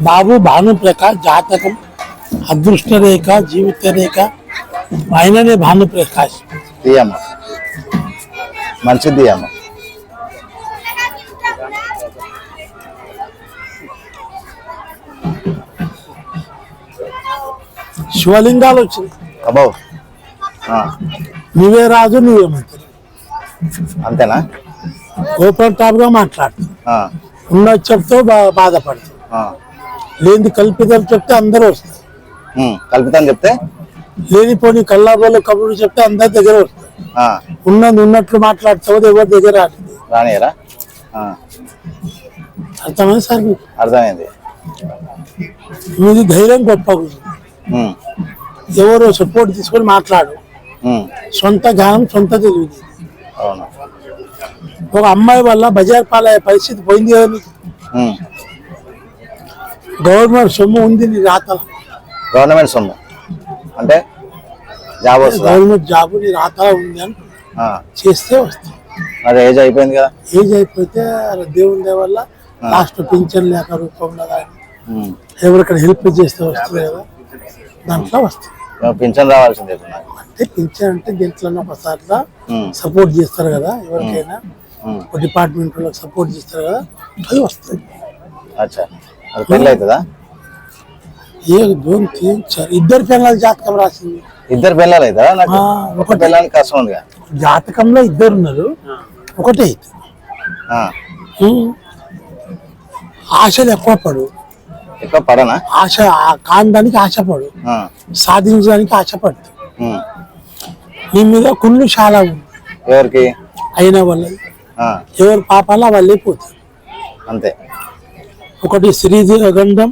బాబు భానుప్రకాష్ జాతకం అదృష్ట రేఖ జీవిత రేఖ ఆయననే భానుప్రకాష్ తీయమ్మ మంచిది తీయమ్మ. శివలింగాలు వచ్చింది. అబ్బో నువ్వే రాజు నువ్వే మంత్రి అంతేనా? ఓపెన్ టాప్ గా మాట్లాడుతూ ఉన్న చెప్తావు బాధపడుతూ లేని కల్పితం చెప్తే అందరూ వస్తారు. కల్పితం చెప్తే లేనిపోని కల్లాబోలు కబుర్లు చెప్తే అందరి దగ్గర వస్తారు. ఉన్నది ఉన్నట్లు మాట్లాడుతావు ఎవరి దగ్గర రానియరా? అర్థమైంది సార్ మీకు? అర్థమైంది. మీది ధైర్యం గొప్ప ఎవరో సపోర్ట్ తీసుకొని మాట్లాడు. సొంత జ్ఞానం సొంత తెలివి. ఒక అమ్మాయి వల్ల బజార్ పాలయ్యే పరిస్థితి పోయింది కదా మీకు. గవర్నమెంట్ సొమ్ము ఉంది నీ రాతల. గవర్నమెంట్ సొమ్ము అంటే జాబ్ వస్తుంది. గవర్నమెంట్ జాబ్ నీ రాతల ఉంది అంటున్నా. చేస్తే వస్తుంది. అదే ఏజ్ అయిపోయింది కదా. ఏజ్ అయిపోతే దేవుని దయ వల్ల లాస్ట్ పింఛన్ లేక రూపంలో కానీ ఎవరికైనా హెల్ప్ చేస్తే వస్తుంది కదా. దాంట్లో వస్తుంది. పింఛన్ రావాల్సిందే అంటే పింఛన్ అంటే దీంట్లో ఒకసారి సపోర్ట్ చేస్తారు కదా ఎవరికైనా డిపార్ట్మెంట్ వాళ్ళకి సపోర్ట్ చేస్తారు కదా అది వస్తుంది. పెళ్ళి అవుతుందా? ఇద్దరు పిల్లల జాతకం రాసింది. ఇద్దరు పిల్లలు అవుతుందా? నాకు ఒక పిల్లలకి కష్టం ఉంది. జాతకంలో ఇద్దరు ఉన్నారు ఒకటే అయితే ఆశలు ఎక్కువ పడు. ఎక్కువ పడనా? ఆశ కాందానికి ఆశపడు, సాధించడానికి ఆశపడుతుంది. నీ మీద కుళ్ళు చాలా ఉంది. ఎవరికి అయిన వాళ్ళ ఎవరి పాపాల వాళ్ళే పోతారు అంతే. ఒకటి శ్రీదేవి గంధం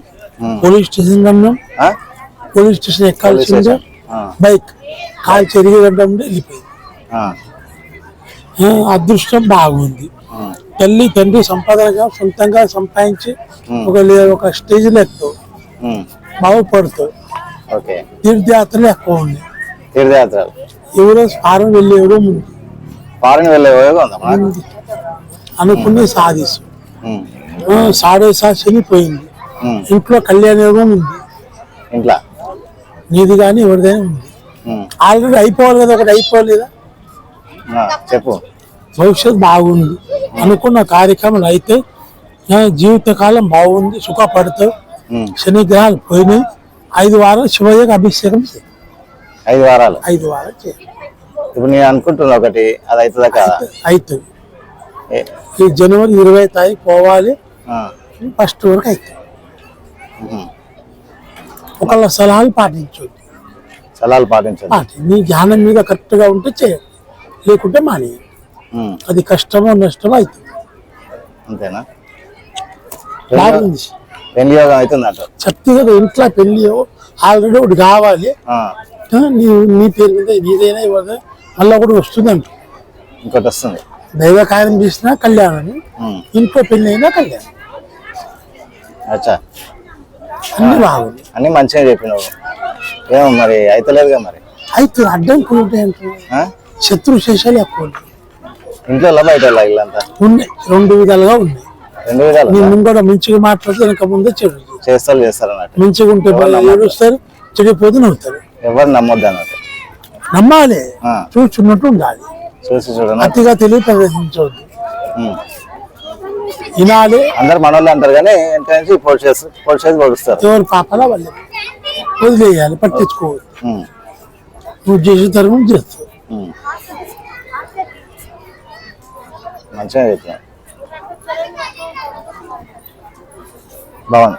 పోలీస్ స్టేషన్ గంధం పోలీస్ స్టేషన్ ఎక్కాల్సిందే బైక్ కాలు చెరిగి గంధం వెళ్ళిపోయింది. అదృష్టం బాగుంది. తల్లి తండ్రి సంపాదనగా సొంతంగా సంపాదించి ఒక స్టేజ్లో ఎక్కువ బాగుపడుతావు. తీర్థయాత్రలు ఎక్కువ ఉన్నాయి. తీర్థయాత్రలు ఎవరో ఫారెన్ వెళ్ళే ఎవరో ముందు అనుకునే సాధిస్తు సాడేసా చనిపోయింది. ఇంట్లో కళ్యాణ యోగం ఉంది. ఇంట్లో నీది కానీ ఎవరిదైనా ఉంది. ఆల్రెడీ అయిపోవాలి కదా, ఒకటి అయిపోలేదా? చెప్పు. భవిష్యత్తు బాగుంది. అనుకున్న కార్యక్రమాలు అయితే జీవితకాలం బాగుంది. సుఖపడతావు. శని గ్రహాలు పోయినాయి. 5 వారాలు శివయ్యకు అభిషేకం చేయాలి. 5 వారాలు 5 వారాలు చేయాలి. ఇప్పుడు నేను అనుకుంటున్నా ఒకటి, అది అవుతుందా కదా? అవుతుంది. ఈ జనవరి 20 తారీఖు పోవాలి. ఫస్ట్ వరకు అవుతుంది. ఒకళ్ళ సలహాలు పాటించండి. సలహాలు పాటించండి. నీ జ్ఞానం మీద కరెక్ట్ గా ఉంటే చేయాలి, లేకుంటే మానేయాలి. అది కష్టమో నష్టమో అవుతుంది. అంతేనా? బాగుంది. పెళ్లి యోగం అవుతుంది అంట. చెప్తే కదా ఇంట్లో పెళ్లి ఆల్రెడీ ఒకటి కావాలి. నీ పేరు మీద నీదైనా ఇవ్వదు మళ్ళీ ఒకటి వస్తుంది అంట. ఇంకోటి వస్తుంది. దైవ కార్యం చేసినా కళ్యాణం, ఇంట్లో పెళ్లి అయినా కళ్యాణం. అన్ని బాగుంది. అన్ని మంచిగా చెప్పినావు. ఏమో మరి అయితలేదుగా. మరి అయితే అడ్డంకులు ఉంటాయి. శత్రు శేషాలు ఎక్కువ ఉంటాయి. ఇంట్లో బయట ఇల్లంతా ఉన్నాయి. 2 విధాలుగా ఉన్నాయి. 2 విధాలు. నీ ముందు మంచిగా మాట్లాడితే వెనక ముందే చెడు చేస్తారు అన్నట్టు. మంచిగా ఉంటే ఏడుస్తారు, చెడిపోతే నవ్వుతారు. ఎవరు నమ్మొద్దు అన్నట్టు. నమ్మాలి, చూస్తున్నట్టు ఉండాలి. చూసి చూడండి. అతిగా తెలియ ప్రదర్శించవద్దు. వినాలి. అందరు మనోళ్ళు అంటారు కానీ ఎంత పొడి చేసి పొడుస్తారు. ఎవరు పాపాల వాళ్ళే వదిలేయాలి, పట్టించుకోవద్దు. నువ్వు చేసే తరగతి చేస్తావు. మంచిగా చెప్పినా బాగుంది.